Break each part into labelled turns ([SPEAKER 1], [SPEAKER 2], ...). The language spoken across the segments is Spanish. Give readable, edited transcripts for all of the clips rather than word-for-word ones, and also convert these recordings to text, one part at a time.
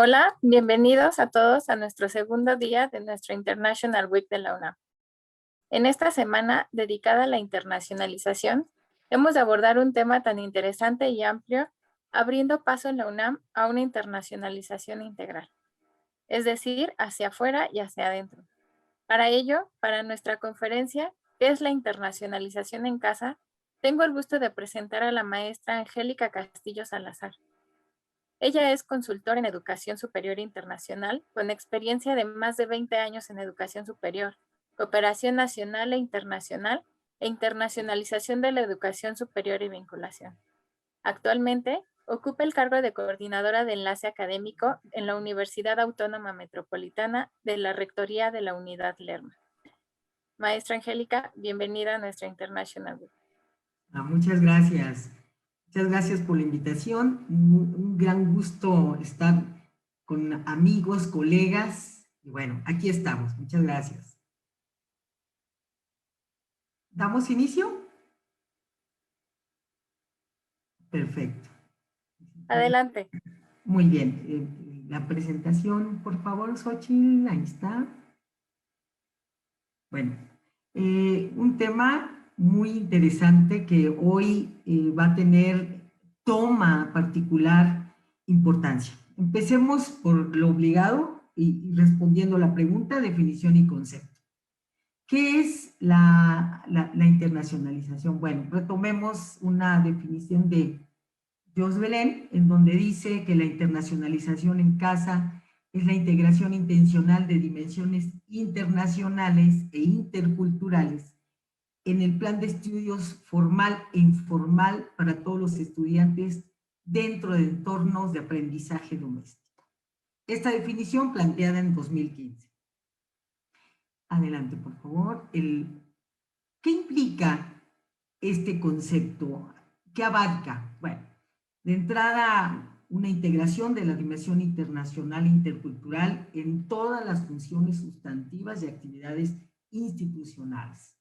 [SPEAKER 1] Hola, bienvenidos a todos a nuestro segundo día de nuestro International Week de la UNAM. En esta semana dedicada a la internacionalización, hemos de abordar un tema tan interesante y amplio, abriendo paso en la UNAM a una internacionalización integral, es decir, hacia afuera y hacia adentro. Para ello, para nuestra conferencia, ¿qué es la internacionalización en casa?, tengo el gusto de presentar a la maestra Angélica Castillo Salazar. Ella es consultora en educación superior internacional, con experiencia de más de 20 años en educación superior, cooperación nacional e internacionalización de la educación superior y vinculación. Actualmente, ocupa el cargo de coordinadora de enlace académico en la Universidad Autónoma Metropolitana de la Rectoría de la Unidad Lerma. Maestra Angélica, bienvenida a nuestra International Week.
[SPEAKER 2] Muchas gracias. Muchas gracias por la invitación. Un gran gusto estar con amigos, colegas. Y bueno, aquí estamos. Muchas gracias. ¿Damos inicio? Perfecto.
[SPEAKER 1] Adelante.
[SPEAKER 2] Muy bien. La presentación, por favor, Xochitl. Ahí está. Bueno, un tema muy interesante que hoy va a tener toma particular importancia. Empecemos por lo obligado y respondiendo la pregunta, definición y concepto. ¿Qué es la internacionalización? Bueno, retomemos una definición de Jos Belén, en donde dice que la internacionalización en casa es la integración intencional de dimensiones internacionales e interculturales en el plan de estudios formal e informal para todos los estudiantes dentro de entornos de aprendizaje doméstico. Esta definición planteada en 2015. Adelante, por favor. ¿Qué implica este concepto? ¿Qué abarca? Bueno, de entrada, una integración de la dimensión internacional e intercultural en todas las funciones sustantivas y actividades institucionales.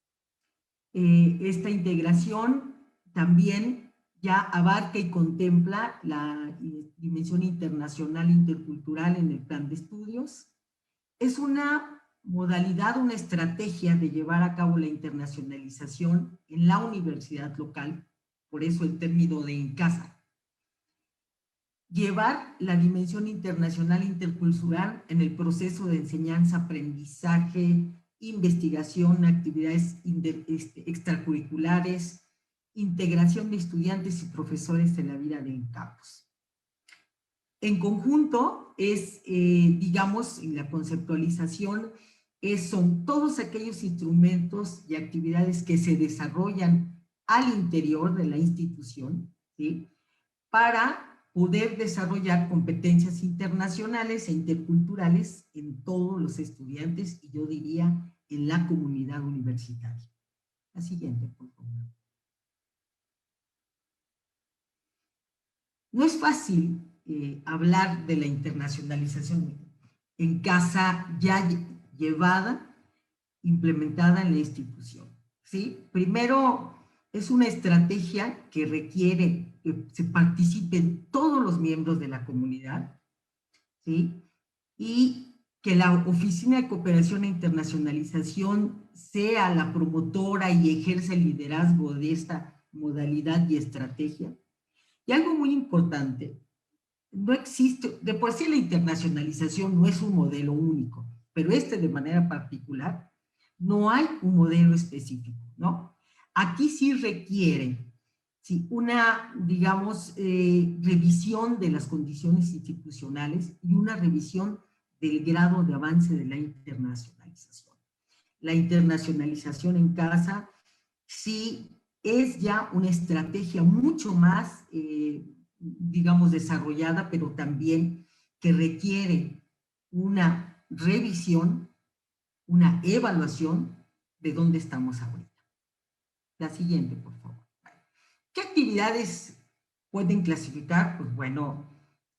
[SPEAKER 2] Esta integración también ya abarca y contempla la dimensión internacional e intercultural en el plan de estudios. Es una modalidad, una estrategia de llevar a cabo la internacionalización en la universidad local, por eso el término de en casa. Llevar la dimensión internacional e intercultural en el proceso de enseñanza, aprendizaje, investigación, actividades extracurriculares, integración de estudiantes y profesores en la vida del campus. En conjunto es, digamos, en la conceptualización, son todos aquellos instrumentos y actividades que se desarrollan al interior de la institución, ¿sí?, para poder desarrollar competencias internacionales e interculturales en todos los estudiantes y yo diría en la comunidad universitaria. La siguiente, por favor. No es fácil hablar de la internacionalización en casa ya llevada, implementada en la institución, ¿sí? Primero, es una estrategia que requiere que se participen todos los miembros de la comunidad, ¿sí?, y que la Oficina de Cooperación e Internacionalización sea la promotora y ejerce el liderazgo de esta modalidad y estrategia. Y algo muy importante, no existe, de por sí la internacionalización no es un modelo único, pero de manera particular, no hay un modelo específico, ¿no? Aquí sí requiere, sí, una, digamos, revisión de las condiciones institucionales y una revisión del grado de avance de la internacionalización. La internacionalización en casa sí es ya una estrategia mucho más, digamos, desarrollada, pero también que requiere una revisión, una evaluación de dónde estamos ahorita. La siguiente, por favor. ¿Qué actividades pueden clasificar? Pues bueno,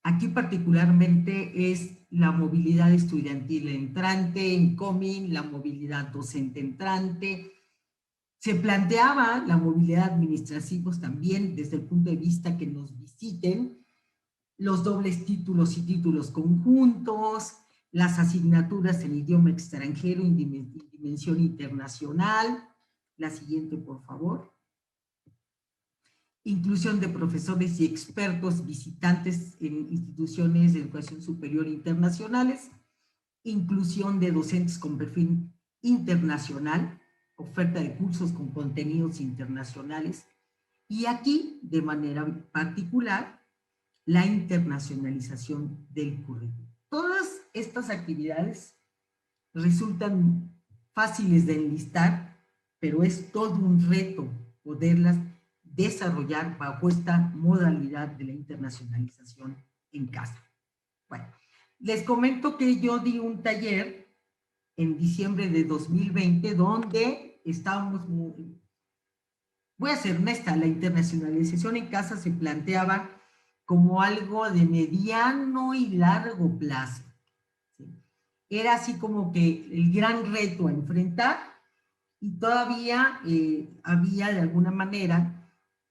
[SPEAKER 2] aquí particularmente es la movilidad estudiantil entrante, incoming, la movilidad docente entrante. Se planteaba la movilidad administrativa también desde el punto de vista que nos visiten los dobles títulos y títulos conjuntos, las asignaturas en idioma extranjero y dimensión internacional. La siguiente, por favor. Inclusión de profesores y expertos visitantes en instituciones de educación superior internacionales, inclusión de docentes con perfil internacional, oferta de cursos con contenidos internacionales, y aquí, de manera particular, la internacionalización del currículum. Todas estas actividades resultan fáciles de enlistar, pero es todo un reto poderlas desarrollar bajo esta modalidad de la internacionalización en casa. Bueno, les comento que yo di un taller en diciembre de 2020 donde estábamos muy... Voy a ser honesta, la internacionalización en casa se planteaba como algo de mediano y largo plazo. ¿Sí? Era así como que el gran reto a enfrentar, y todavía había de alguna manera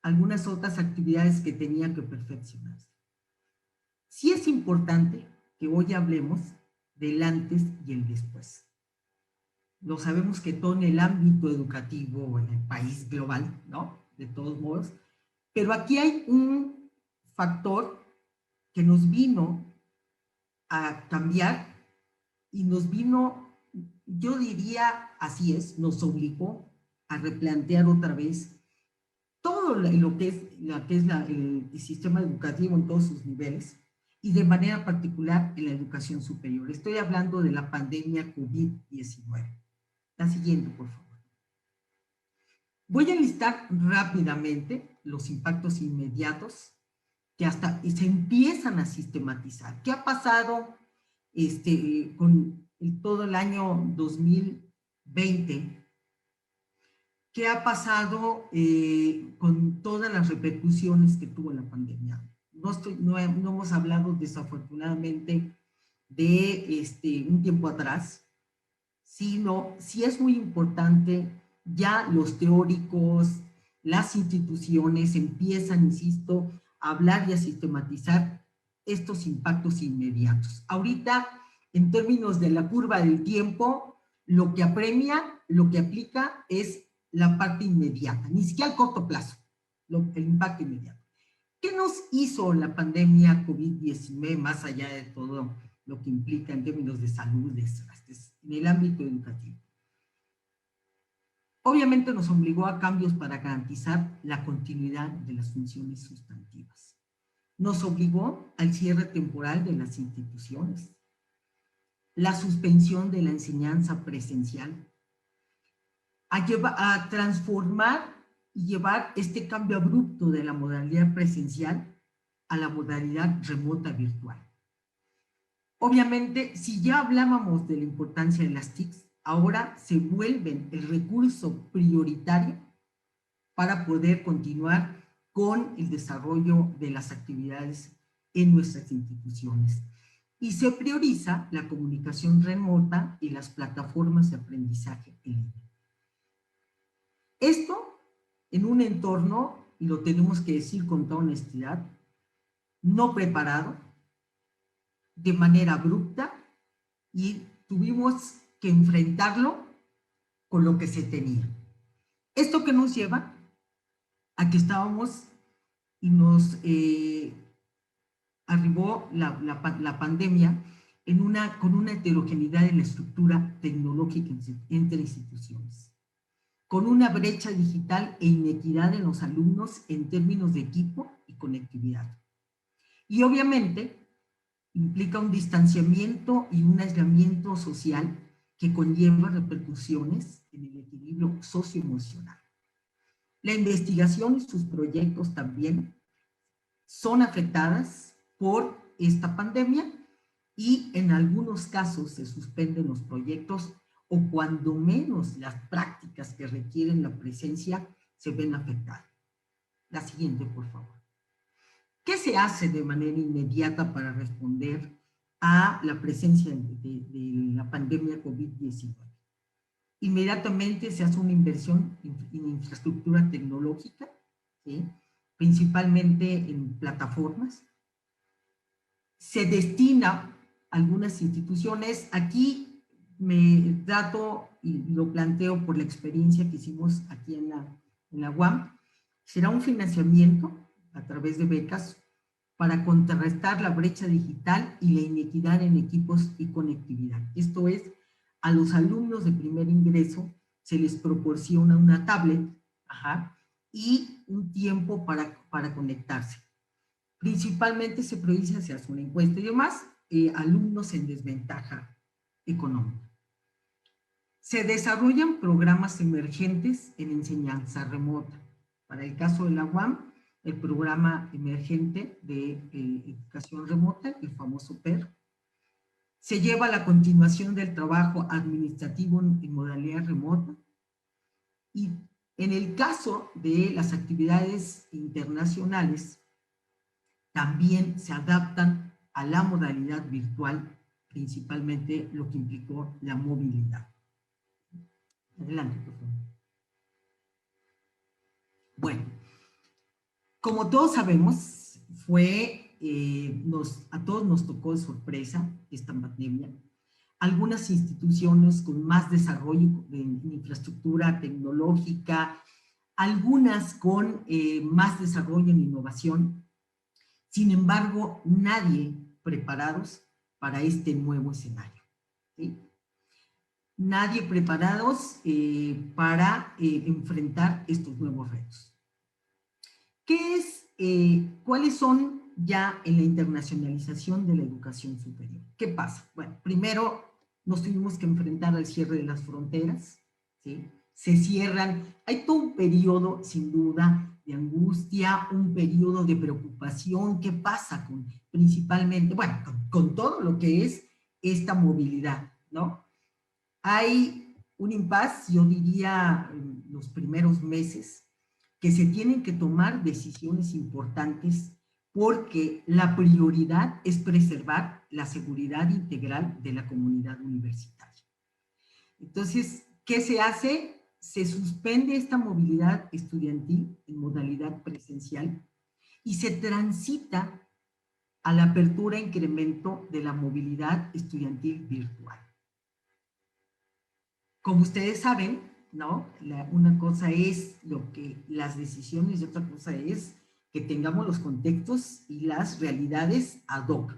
[SPEAKER 2] algunas otras actividades que tenía que perfeccionarse. Sí es importante que hoy hablemos del antes y el después. Lo sabemos que todo en el ámbito educativo o en el país global, ¿no? De todos modos. Pero aquí hay un factor que nos vino a cambiar y nos vino, yo diría, así es, nos obligó a replantear otra vez todo lo que es el sistema educativo en todos sus niveles y de manera particular en la educación superior. Estoy hablando de la pandemia COVID-19. La siguiente, por favor. Voy a listar rápidamente los impactos inmediatos que hasta se empiezan a sistematizar. ¿Qué ha pasado con todo el año 2020? ¿Qué ha pasado con todas las repercusiones que tuvo la pandemia? No hemos hablado desafortunadamente de un tiempo atrás, sino sí es muy importante, ya los teóricos, las instituciones empiezan, insisto, a hablar y a sistematizar estos impactos inmediatos. Ahorita, en términos de la curva del tiempo, lo que apremia, lo que aplica es la parte inmediata, ni siquiera al corto plazo, el impacto inmediato. ¿Qué nos hizo la pandemia COVID-19 más allá de todo lo que implica en términos de salud, en el ámbito educativo? Obviamente nos obligó a cambios para garantizar la continuidad de las funciones sustantivas. Nos obligó al cierre temporal de las instituciones, la suspensión de la enseñanza presencial, a transformar y llevar este cambio abrupto de la modalidad presencial a la modalidad remota virtual. Obviamente, si ya hablábamos de la importancia de las TICs, ahora se vuelven el recurso prioritario para poder continuar con el desarrollo de las actividades en nuestras instituciones. Y se prioriza la comunicación remota y las plataformas de aprendizaje en línea. Esto en un entorno, y lo tenemos que decir con toda honestidad, no preparado, de manera abrupta, y tuvimos que enfrentarlo con lo que se tenía. Esto que nos lleva a que estábamos y nos arribó la pandemia con una heterogeneidad en la estructura tecnológica entre instituciones, con una brecha digital e inequidad en los alumnos en términos de equipo y conectividad. Y obviamente implica un distanciamiento y un aislamiento social que conlleva repercusiones en el equilibrio socioemocional. La investigación y sus proyectos también son afectadas por esta pandemia y en algunos casos se suspenden los proyectos o cuando menos las prácticas que requieren la presencia se ven afectadas. La siguiente, por favor. ¿Qué se hace de manera inmediata para responder a la presencia de la pandemia COVID-19? Inmediatamente se hace una inversión en infraestructura tecnológica, ¿sí? Principalmente en plataformas. se destina a algunas instituciones. Aquí me trato y lo planteo por la experiencia que hicimos aquí en la UAM. Será un financiamiento a través de becas para contrarrestar la brecha digital y la inequidad en equipos y conectividad. Esto es, a los alumnos de primer ingreso se les proporciona una tablet, y un tiempo para conectarse. Principalmente se prioriza, se hace una encuesta y demás, alumnos en desventaja económica. Se desarrollan programas emergentes en enseñanza remota. Para el caso de la UAM, el programa emergente de educación remota, el famoso PER. Se lleva a la continuación del trabajo administrativo en modalidad remota. Y en el caso de las actividades internacionales, también se adaptan a la modalidad virtual, principalmente lo que implicó la movilidad. Adelante, por favor. Bueno, como todos sabemos, a todos nos tocó de sorpresa esta pandemia. Algunas instituciones con más desarrollo en infraestructura tecnológica, algunas con más desarrollo en innovación. Sin embargo, nadie preparados para este nuevo escenario, ¿sí? Nadie preparados para enfrentar estos nuevos retos. ¿Cuáles son ya en la internacionalización de la educación superior? ¿Qué pasa? Bueno, primero nos tuvimos que enfrentar al cierre de las fronteras, ¿sí? Se cierran, hay todo un periodo, sin duda, de angustia, un periodo de preocupación. ¿Qué pasa principalmente, bueno, con todo lo que es esta movilidad, ¿no? Hay un impasse, yo diría, en los primeros meses, que se tienen que tomar decisiones importantes porque la prioridad es preservar la seguridad integral de la comunidad universitaria. Entonces, ¿qué se hace? Se suspende esta movilidad estudiantil en modalidad presencial y se transita a la apertura e incremento de la movilidad estudiantil virtual. Como ustedes saben, ¿no? Una cosa es las decisiones y otra cosa es que tengamos los contextos y las realidades ad hoc.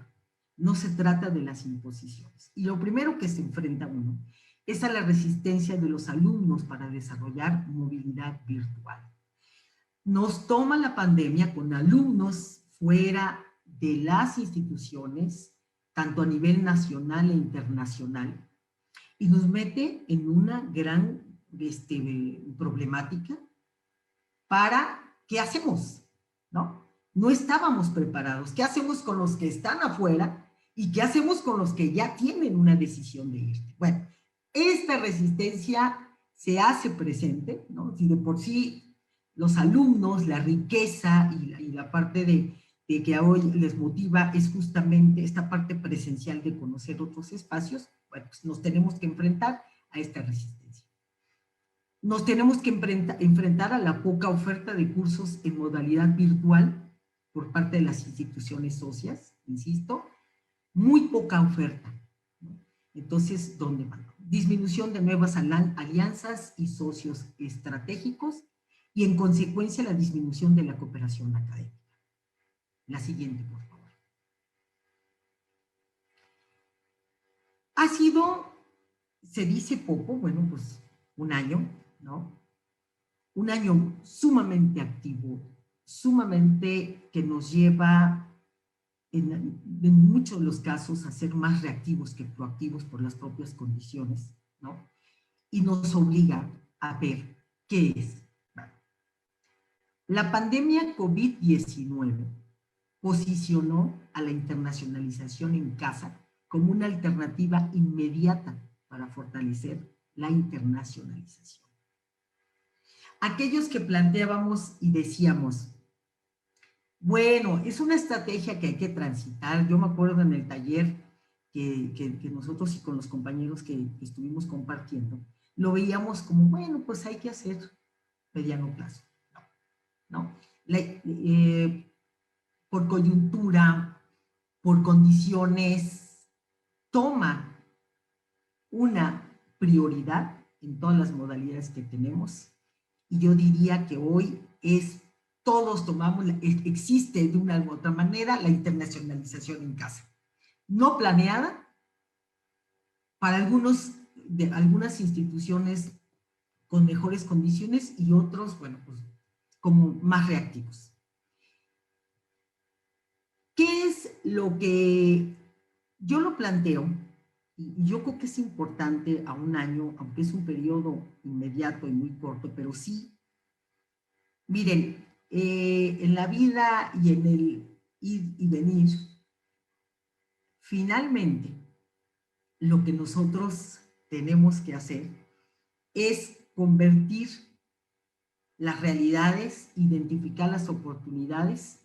[SPEAKER 2] No se trata de las imposiciones. Y lo primero que se enfrenta uno es a la resistencia de los alumnos para desarrollar movilidad virtual. Nos toma la pandemia con alumnos fuera de las instituciones, tanto a nivel nacional e internacional, y nos mete en una gran problemática para ¿qué hacemos? ¿No? No estábamos preparados. ¿Qué hacemos con los que están afuera? ¿Y qué hacemos con los que ya tienen una decisión de irse? Bueno, esta resistencia se hace presente, ¿no? Si de por sí los alumnos, la riqueza y la parte de que hoy les motiva es justamente esta parte presencial de conocer otros espacios, bueno, pues nos tenemos que enfrentar a esta resistencia. Nos tenemos que enfrentar a la poca oferta de cursos en modalidad virtual por parte de las instituciones socias, insisto, muy poca oferta. Entonces, ¿dónde van? Disminución de nuevas alianzas y socios estratégicos y en consecuencia la disminución de la cooperación académica. La siguiente, por favor. Ha sido, se dice poco, bueno, pues un año, ¿no? Un año sumamente activo, sumamente que nos lleva en muchos de los casos a ser más reactivos que proactivos por las propias condiciones, ¿no? Y nos obliga a ver qué es. Bueno, la pandemia COVID-19 posicionó a la internacionalización en casa como una alternativa inmediata para fortalecer la internacionalización. Aquellos que planteábamos y decíamos, bueno, es una estrategia que hay que transitar. Yo me acuerdo en el taller que nosotros y con los compañeros que estuvimos compartiendo, lo veíamos como, bueno, pues hay que hacer mediano plazo. ¿No? Por coyuntura, por condiciones, toma una prioridad en todas las modalidades que tenemos. Y yo diría que hoy todos tomamos, existe de una u otra manera la internacionalización en casa. No planeada, para algunas instituciones con mejores condiciones y otros, bueno, pues como más reactivos. ¿Qué es lo que yo lo planteo? Y yo creo que es importante a un año, aunque es un periodo inmediato y muy corto, pero sí, miren, en la vida y en el ir y venir, finalmente, lo que nosotros tenemos que hacer es convertir las realidades, identificar las oportunidades,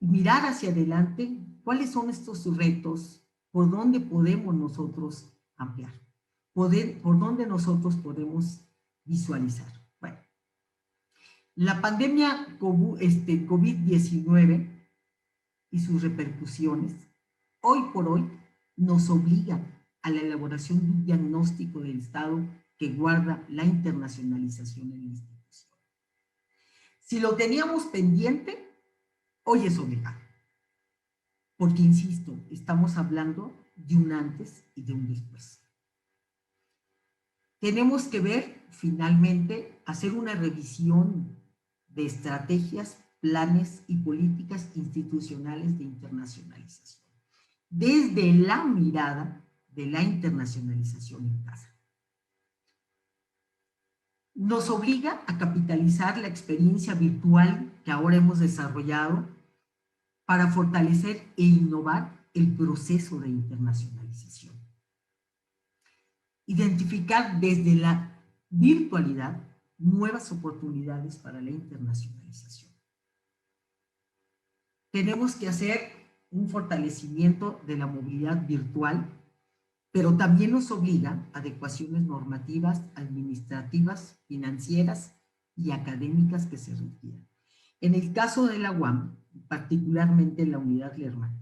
[SPEAKER 2] mirar hacia adelante cuáles son estos retos, por dónde podemos nosotros ampliar, por dónde nosotros podemos visualizar. Bueno, la pandemia COVID-19 y sus repercusiones, hoy por hoy, nos obliga a la elaboración de un diagnóstico del estado que guarda la internacionalización en la institución. Si lo teníamos pendiente, hoy es obligado. Porque, insisto, estamos hablando de un antes y de un después. Tenemos que ver, finalmente, hacer una revisión de estrategias, planes y políticas institucionales de internacionalización, desde la mirada de la internacionalización en casa. Nos obliga a capitalizar la experiencia virtual que ahora hemos desarrollado para fortalecer e innovar el proceso de internacionalización. Identificar desde la virtualidad nuevas oportunidades para la internacionalización. Tenemos que hacer un fortalecimiento de la movilidad virtual, pero también nos obliga a adecuaciones normativas, administrativas, financieras y académicas que se requieran. En el caso de la UAM, particularmente en la unidad Lerma,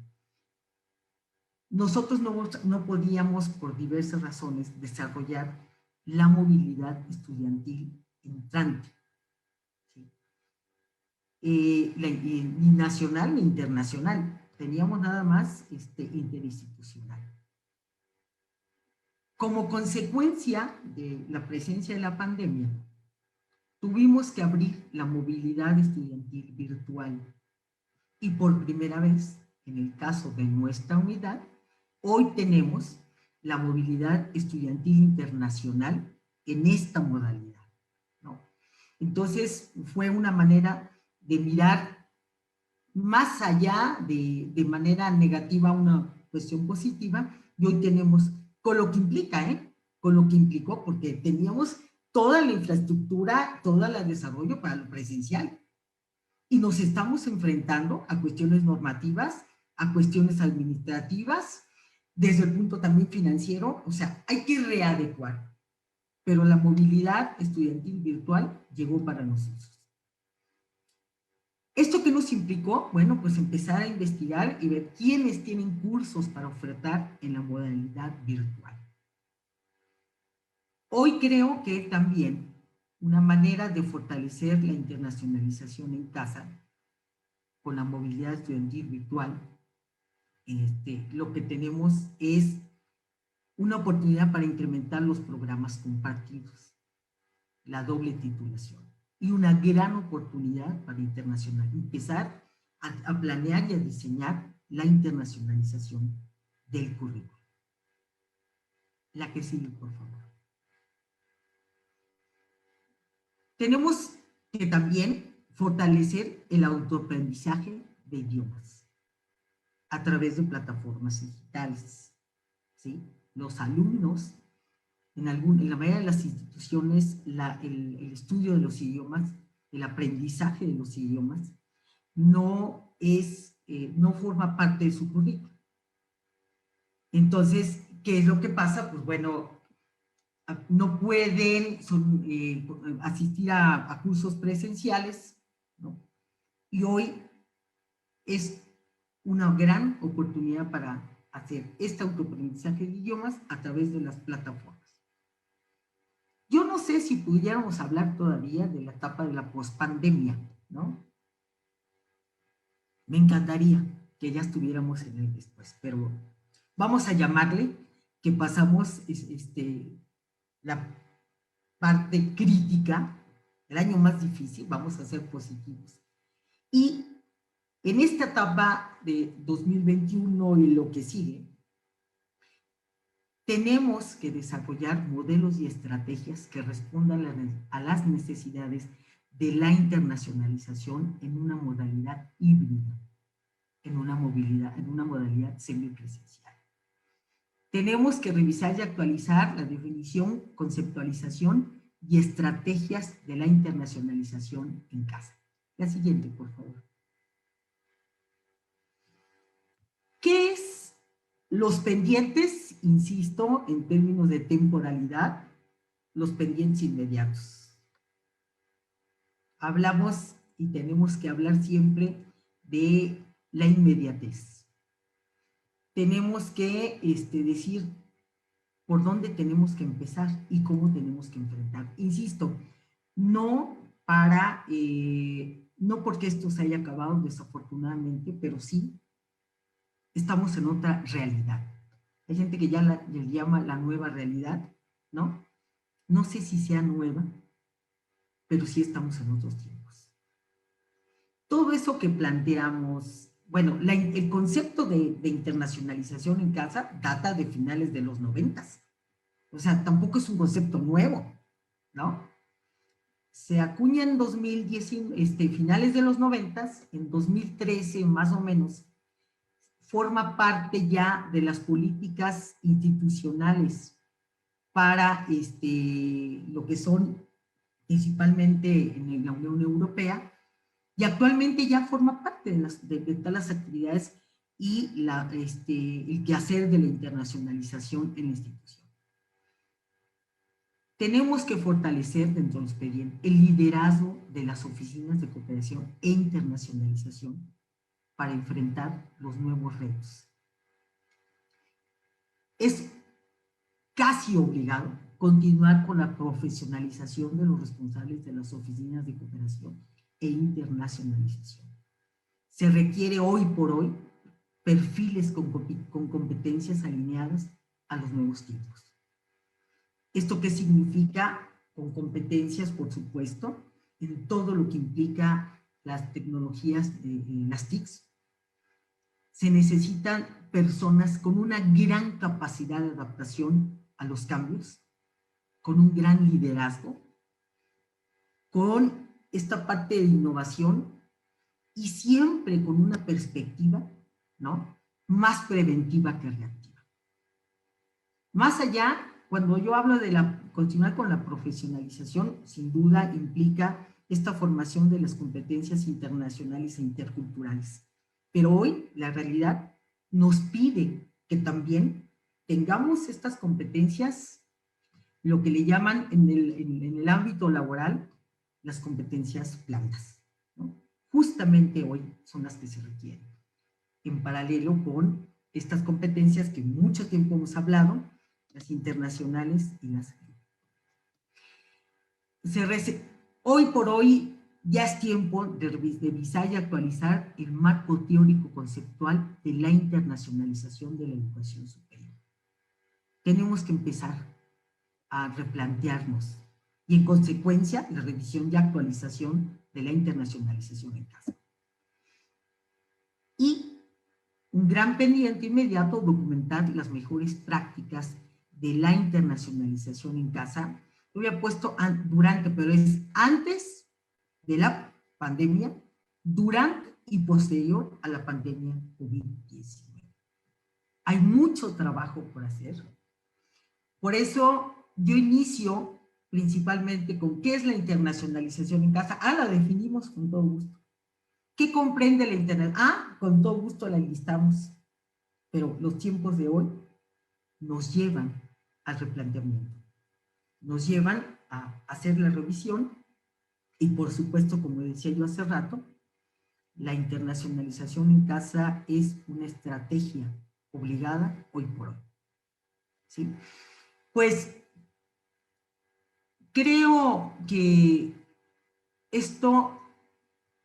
[SPEAKER 2] nosotros no podíamos, por diversas razones, desarrollar la movilidad estudiantil entrante, ¿sí? Ni nacional ni internacional. Teníamos nada más interinstitucional. Como consecuencia de la presencia de la pandemia, tuvimos que abrir la movilidad estudiantil virtual. Y por primera vez, en el caso de nuestra unidad, hoy tenemos la movilidad estudiantil internacional en esta modalidad, ¿no? Entonces, fue una manera de mirar más allá de manera negativa una cuestión positiva, y hoy tenemos, con lo que implica, con lo que implicó, porque teníamos toda la infraestructura, todo el desarrollo para lo presencial, y nos estamos enfrentando a cuestiones normativas, a cuestiones administrativas, desde el punto también financiero, o sea, hay que readecuar, pero la movilidad estudiantil virtual llegó para nosotros. ¿Esto qué nos implicó? Bueno, pues empezar a investigar y ver quiénes tienen cursos para ofertar en la modalidad virtual. Hoy creo que también una manera de fortalecer la internacionalización en casa con la movilidad estudiantil virtual, lo que tenemos es una oportunidad para incrementar los programas compartidos, la doble titulación, y una gran oportunidad para empezar a planear y a diseñar la internacionalización del currículo. La que sigue, por favor. Tenemos que también fortalecer el autoaprendizaje de idiomas a través de plataformas digitales, ¿sí? Los alumnos, en la mayoría de las instituciones, el estudio de los idiomas, el aprendizaje de los idiomas, no forma parte de su currículo. Entonces, ¿qué es lo que pasa? Pues bueno, no pueden asistir a cursos presenciales, ¿no? Y hoy es una gran oportunidad para hacer este autoaprendizaje de idiomas a través de las plataformas. Yo no sé si pudiéramos hablar todavía de la etapa de la pospandemia, ¿no? Me encantaría que ya estuviéramos en el después, pero vamos a llamarle que pasamos la parte crítica, el año más difícil, vamos a ser positivos. Y en esta etapa de 2021 y lo que sigue, tenemos que desarrollar modelos y estrategias que respondan a las necesidades de la internacionalización en una modalidad híbrida, en una modalidad semipresencial. Tenemos que revisar y actualizar la definición, conceptualización y estrategias de la internacionalización en casa. La siguiente, por favor. ¿Qué es los pendientes? Insisto, en términos de temporalidad, los pendientes inmediatos. Hablamos y tenemos que hablar siempre de la inmediatez. Tenemos que decir por dónde tenemos que empezar y cómo tenemos que enfrentar. Insisto, no porque esto se haya acabado desafortunadamente, pero sí estamos en otra realidad. Hay gente que ya le llama la nueva realidad, ¿no? No sé si sea nueva, pero sí estamos en otros tiempos. Todo eso que planteamos, bueno, el concepto de internacionalización en casa data de finales de los 90s. O sea, tampoco es un concepto nuevo, ¿no? Se acuña en 2010, finales de los 90s, en 2013 más o menos, forma parte ya de las políticas institucionales para lo que son principalmente en la Unión Europea, y actualmente ya forma parte de todas las actividades y el quehacer de la internacionalización en la institución. Tenemos que fortalecer dentro del expediente el liderazgo de las oficinas de cooperación e internacionalización para enfrentar los nuevos retos. Es casi obligado continuar con la profesionalización de los responsables de las oficinas de cooperación e internacionalización. Se requiere hoy por hoy perfiles con competencias alineadas a los nuevos tiempos. ¿Esto qué significa? Con competencias, por supuesto, en todo lo que implica las tecnologías, las TICs. Se necesitan personas con una gran capacidad de adaptación a los cambios, con un gran liderazgo, con esta parte de innovación y siempre con una perspectiva, ¿no?, más preventiva que reactiva. Más allá, cuando yo hablo de continuar con la profesionalización, sin duda implica esta formación de las competencias internacionales e interculturales. Pero hoy la realidad nos pide que también tengamos estas competencias, lo que le llaman en el ámbito laboral, las competencias blandas, ¿no? Justamente hoy son las que se requieren, en paralelo con estas competencias que mucho tiempo hemos hablado, las internacionales y las... Hoy por hoy ya es tiempo de revisar y actualizar el marco teórico conceptual de la internacionalización de la educación superior. Tenemos que empezar a replantearnos y en consecuencia la revisión y actualización de la internacionalización en casa. Y un gran pendiente inmediato, documentar las mejores prácticas de la internacionalización en casa. Yo había puesto durante, pero es antes de la pandemia, durante y posterior a la pandemia COVID-19. Hay mucho trabajo por hacer. Por eso yo inicio principalmente con qué es la internacionalización en casa. La definimos con todo gusto. ¿Qué comprende la internacionalización? Con todo gusto la listamos. Pero los tiempos de hoy nos llevan al replanteamiento. Nos llevan a hacer la revisión y, por supuesto, como decía yo hace rato, la internacionalización en casa es una estrategia obligada hoy por hoy. ¿Sí? Pues creo que esto,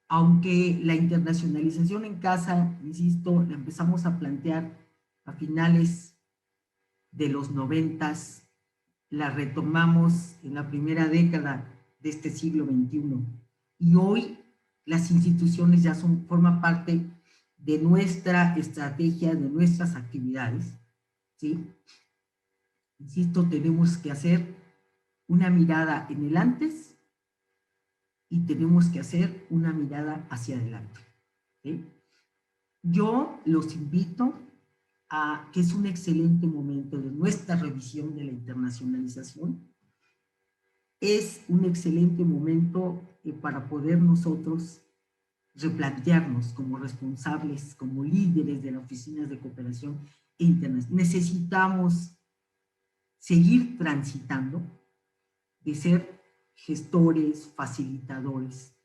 [SPEAKER 2] aunque la internacionalización en casa, insisto, la empezamos a plantear a finales de los 90, la retomamos en la primera década de este siglo XXI, y hoy las instituciones ya forman parte de nuestra estrategia, de nuestras actividades, ¿sí? Insisto, tenemos que hacer una mirada en el antes y tenemos que hacer una mirada hacia adelante, ¿sí? Yo los invito a que es un excelente momento de nuestra revisión de la internacionalización. Es un excelente momento para poder nosotros replantearnos como responsables, como líderes de las oficinas de cooperación internacional. Necesitamos seguir transitando de ser gestores, facilitadores.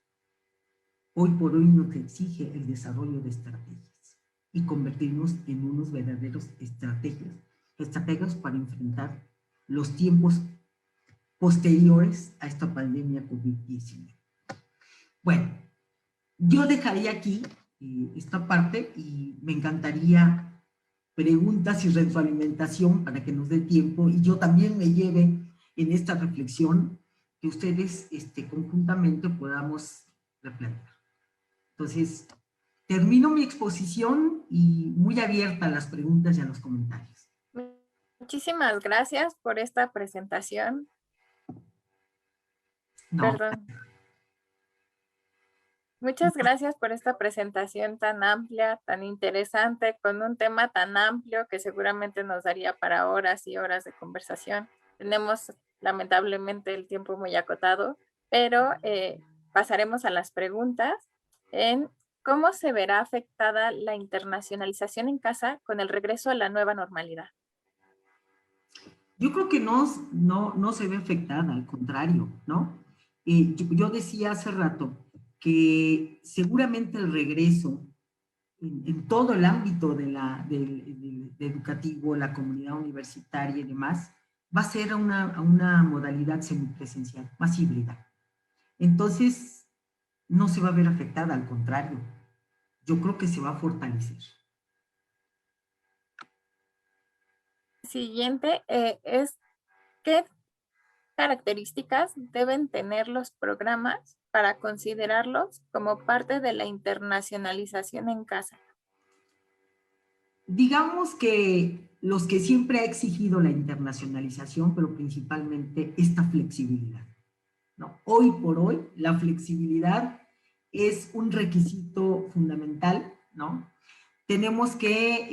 [SPEAKER 2] Hoy por hoy nos exige el desarrollo de estrategias y convertirnos en unos verdaderos estrategas para enfrentar los tiempos posteriores a esta pandemia COVID-19. Bueno, yo dejaría aquí esta parte y me encantaría preguntas y retroalimentación para que nos dé tiempo y yo también me lleve en esta reflexión que ustedes conjuntamente podamos replantear. Entonces, termino mi exposición y muy abierta a las preguntas y a los comentarios.
[SPEAKER 1] Muchísimas gracias por esta presentación.
[SPEAKER 2] No.
[SPEAKER 1] Perdón. Muchas gracias por esta presentación tan amplia, tan interesante, con un tema tan amplio que seguramente nos daría para horas y horas de conversación. Tenemos lamentablemente el tiempo muy acotado, pero pasaremos a las preguntas en cómo se verá afectada la internacionalización en casa con el regreso a la nueva normalidad.
[SPEAKER 2] Yo creo que no se ve afectada, al contrario, ¿no? Yo decía hace rato que seguramente el regreso en todo el ámbito de educativo, la comunidad universitaria y demás, va a ser a una modalidad semipresencial, más híbrida. Entonces, no se va a ver afectada, al contrario, yo creo que se va a fortalecer.
[SPEAKER 1] Siguiente es, ¿qué características deben tener los programas para considerarlos como parte de la internacionalización en casa?
[SPEAKER 2] Digamos que los que siempre ha exigido la internacionalización, pero principalmente esta flexibilidad, ¿no? Hoy por hoy, la flexibilidad es un requisito fundamental, ¿no? Tenemos que,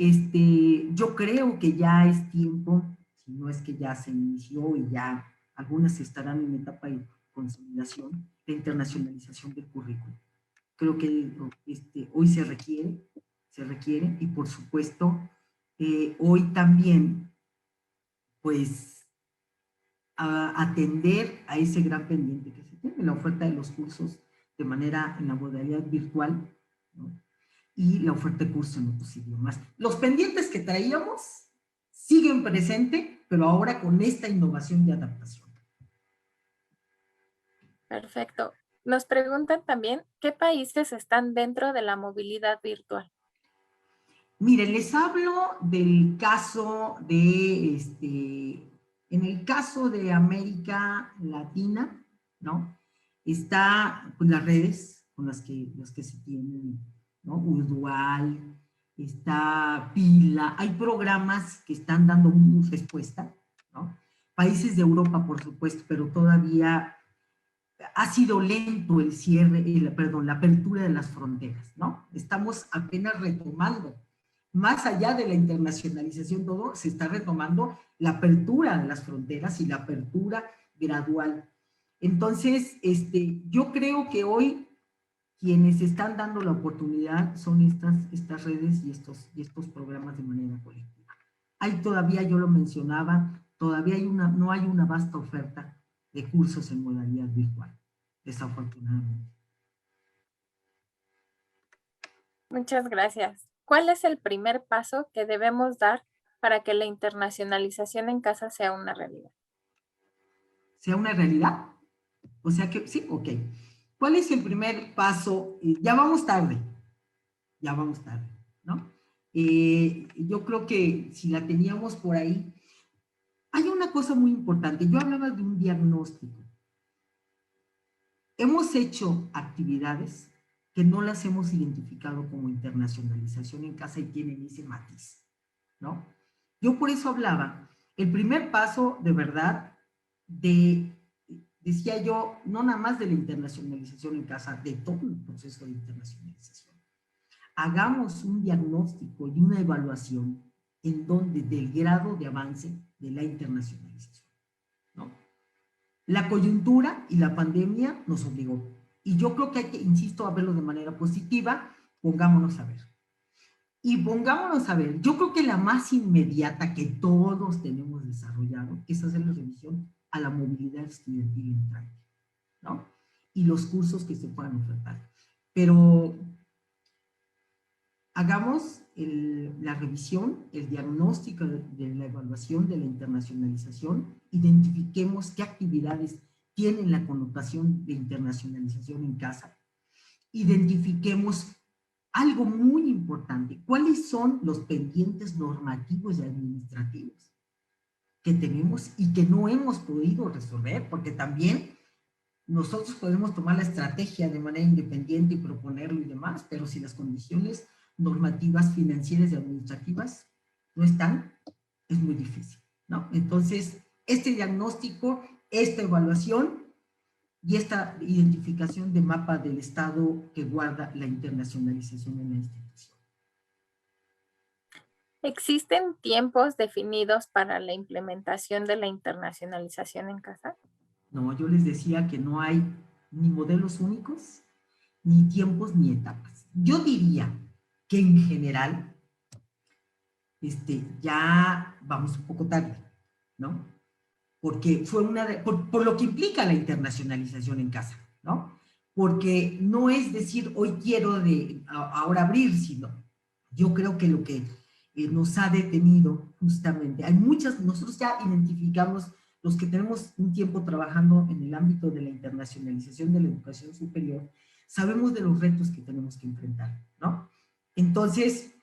[SPEAKER 2] yo creo que ya es tiempo, si no es que ya se inició y ya algunas estarán en etapa de consolidación, de internacionalización del currículo. Creo que hoy se requiere y por supuesto hoy también pues atender a ese gran pendiente que se tiene, la oferta de los cursos de manera en la modalidad virtual, ¿no? Y la oferta de cursos en otros idiomas. Los pendientes que traíamos siguen presentes, pero ahora con esta innovación y adaptación.
[SPEAKER 1] Perfecto. Nos preguntan también, ¿qué países están dentro de la movilidad virtual?
[SPEAKER 2] Miren, les hablo del caso en el caso de América Latina, ¿no? Está pues, las redes con las que se tienen, ¿no? Urdual, está Pila, hay programas que están dando una respuesta, ¿no? Países de Europa, por supuesto, pero todavía ha sido lento el cierre, la apertura de las fronteras, ¿no? Estamos apenas retomando. Más allá de la internacionalización, todo se está retomando la apertura de las fronteras y la apertura gradual. Entonces, yo creo que hoy quienes están dando la oportunidad son estas redes y estos programas de manera colectiva. Hay todavía, yo lo mencionaba, todavía no hay una vasta oferta de cursos en modalidad virtual, desafortunadamente.
[SPEAKER 1] Muchas gracias. ¿Cuál es el primer paso que debemos dar para que la internacionalización en casa sea una realidad?
[SPEAKER 2] ¿Sea una realidad? O sea que, sí, ok. ¿Cuál es el primer paso? Ya vamos tarde, ¿no? Yo creo que si la teníamos por ahí, hay una cosa muy importante. Yo hablaba de un diagnóstico. Hemos hecho actividades que no las hemos identificado como internacionalización en casa y tienen ese matiz, ¿no? Yo por eso hablaba, el primer paso de verdad decía yo, no nada más de la internacionalización en casa, de todo el proceso de internacionalización. Hagamos un diagnóstico y una evaluación en donde del grado de avance de la internacionalización, ¿no? La coyuntura y la pandemia nos obligó. Y yo creo que hay que, insisto, a verlo de manera positiva, pongámonos a ver. Y pongámonos a ver, yo creo que la más inmediata que todos tenemos desarrollado es hacer la revisión a la movilidad estudiantil entrante, ¿no? Y los cursos que se puedan ofertar. Pero hagamos la revisión, el diagnóstico de la evaluación de la internacionalización, identifiquemos qué actividades tienen la connotación de internacionalización en casa, identifiquemos algo muy importante, cuáles son los pendientes normativos y administrativos que tenemos y que no hemos podido resolver, porque también nosotros podemos tomar la estrategia de manera independiente y proponerlo y demás, pero si las condiciones normativas, financieras y administrativas no están, es muy difícil, ¿no? Entonces, este diagnóstico, esta evaluación y esta identificación de mapa del Estado que guarda la internacionalización en la institución.
[SPEAKER 1] ¿Existen tiempos definidos para la implementación de la internacionalización en casa?
[SPEAKER 2] No, yo les decía que no hay ni modelos únicos, ni tiempos, ni etapas. Yo diría que en general ya vamos un poco tarde, ¿no? Porque fue por lo que implica la internacionalización en casa, ¿no? Porque no es decir, hoy quiero ahora abrir, sino yo creo que lo que nos ha detenido justamente, nosotros ya identificamos, los que tenemos un tiempo trabajando en el ámbito de la internacionalización de la educación superior, sabemos de los retos que tenemos que enfrentar, ¿no? Entonces,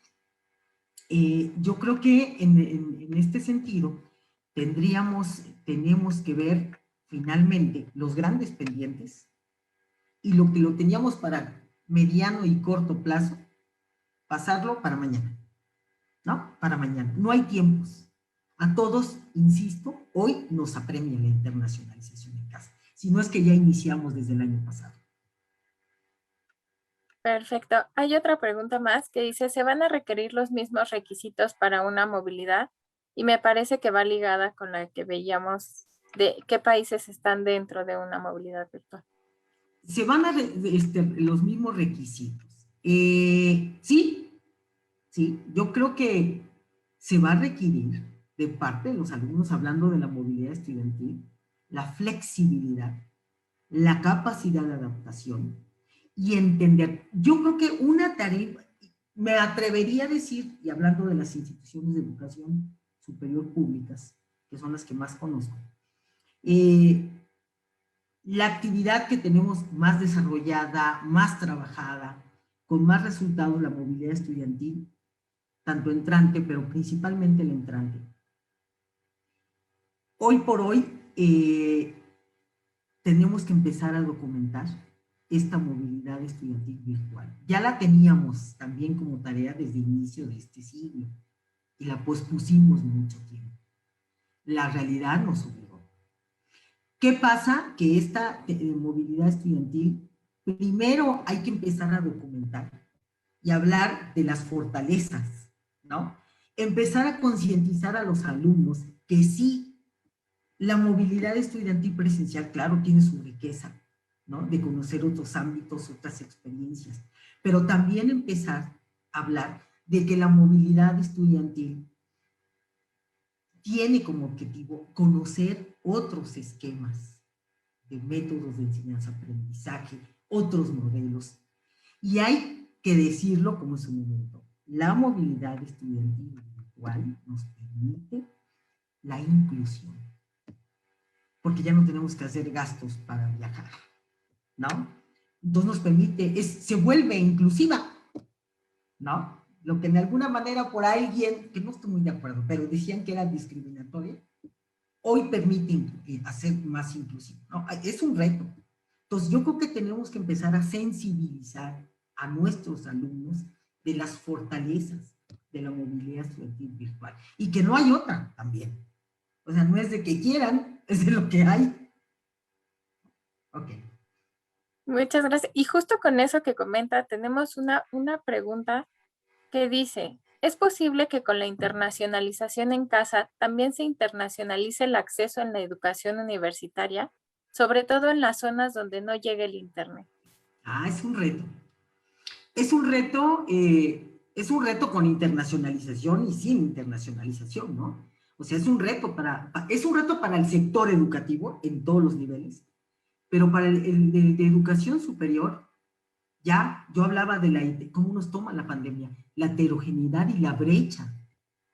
[SPEAKER 2] yo creo que en este sentido tenemos que ver finalmente los grandes pendientes y lo que lo teníamos para mediano y corto plazo, pasarlo para mañana, ¿no? Para mañana. No hay tiempos. A todos, insisto, hoy nos apremia la internacionalización en casa, si no es que ya iniciamos desde el año pasado.
[SPEAKER 1] Perfecto. Hay otra pregunta más que dice, ¿se van a requerir los mismos requisitos para una movilidad? Y me parece que va ligada con la que veíamos de qué países están dentro de una movilidad virtual.
[SPEAKER 2] Se van a los mismos requisitos. Sí, yo creo que se va a requerir de parte de los alumnos, hablando de la movilidad estudiantil, la flexibilidad, la capacidad de adaptación y entender. Yo creo que una tarea, me atrevería a decir, y hablando de las instituciones de educación superior públicas, que son las que más conozco, la actividad que tenemos más desarrollada, más trabajada, con más resultados, la movilidad estudiantil, tanto entrante, pero principalmente el entrante. Hoy por hoy tenemos que empezar a documentar esta movilidad estudiantil virtual. Ya la teníamos también como tarea desde el inicio de este siglo y la pospusimos mucho tiempo. La realidad nos obligó. ¿Qué pasa? Que esta movilidad estudiantil, primero hay que empezar a documentar y hablar de las fortalezas, ¿no? Empezar a concientizar a los alumnos que sí, la movilidad estudiantil presencial, claro, tiene su riqueza, ¿no? De conocer otros ámbitos, otras experiencias, pero también empezar a hablar de que la movilidad estudiantil tiene como objetivo conocer otros esquemas de métodos de enseñanza-aprendizaje, otros modelos. Y hay que decirlo como en su momento. La movilidad estudiantil virtual nos permite la inclusión, porque ya no tenemos que hacer gastos para viajar, ¿no? Entonces nos permite, se vuelve inclusiva, ¿no? Lo que de alguna manera por alguien, que no estoy muy de acuerdo, pero decían que era discriminatoria, hoy permite hacer más inclusivo, ¿no? Es un reto. Entonces yo creo que tenemos que empezar a sensibilizar a nuestros alumnos de las fortalezas de la movilidad estudiantil virtual. Y que no hay otra también. O sea, no es de que quieran, es de lo que hay. Ok.
[SPEAKER 1] Muchas gracias. Y justo con eso que comenta, tenemos una pregunta que dice, ¿es posible que con la internacionalización en casa también se internacionalice el acceso en la educación universitaria, sobre todo en las zonas donde no llegue el internet?
[SPEAKER 2] Es un reto. Es un reto con internacionalización y sin internacionalización, ¿no? O sea, es un reto para el sector educativo en todos los niveles, pero para el de educación superior, ya yo hablaba de cómo nos toma la pandemia, la heterogeneidad y la brecha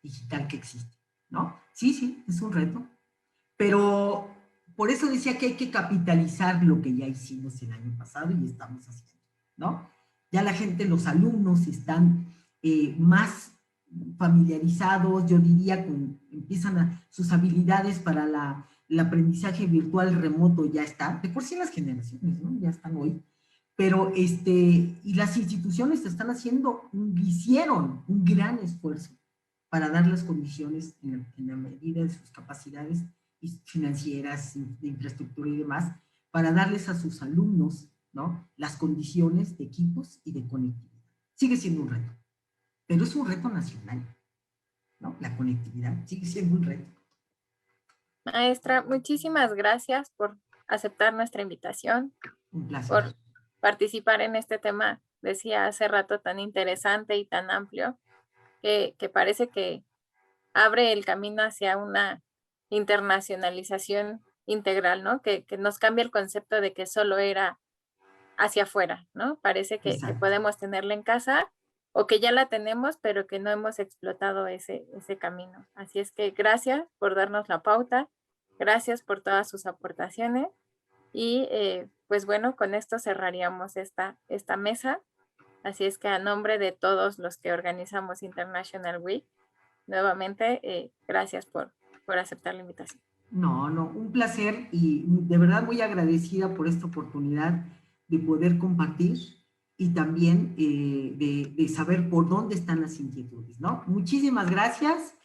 [SPEAKER 2] digital que existe, ¿no? Sí, sí, es un reto, pero por eso decía que hay que capitalizar lo que ya hicimos el año pasado y estamos haciendo, ¿no? Ya la gente, los alumnos están más familiarizados, yo diría, empiezan sus habilidades para el aprendizaje virtual remoto ya están, de por sí las generaciones, ¿no? Ya están hoy, pero y las instituciones hicieron un gran esfuerzo para dar las condiciones en la medida de sus capacidades financieras, de infraestructura y demás, para darles a sus alumnos, ¿no?, las condiciones de equipos y de conectividad. Sigue siendo un reto, pero es un reto nacional, ¿no? La conectividad sigue siendo un reto.
[SPEAKER 1] Maestra, muchísimas gracias por aceptar nuestra invitación,
[SPEAKER 2] Un placer.
[SPEAKER 1] por participar en este tema, decía hace rato, tan interesante y tan amplio, que parece que abre el camino hacia una internacionalización integral, ¿no? Que nos cambia el concepto de que solo era hacia afuera, ¿no? Parece que podemos tenerla en casa o que ya la tenemos, pero que no hemos explotado ese camino. Así es que gracias por darnos la pauta, gracias por todas sus aportaciones y pues bueno, con esto cerraríamos esta mesa. Así es que a nombre de todos los que organizamos International Week, nuevamente, gracias por aceptar la invitación.
[SPEAKER 2] No, un placer y de verdad muy agradecida por esta oportunidad de poder compartir y también de saber por dónde están las inquietudes, ¿no? Muchísimas gracias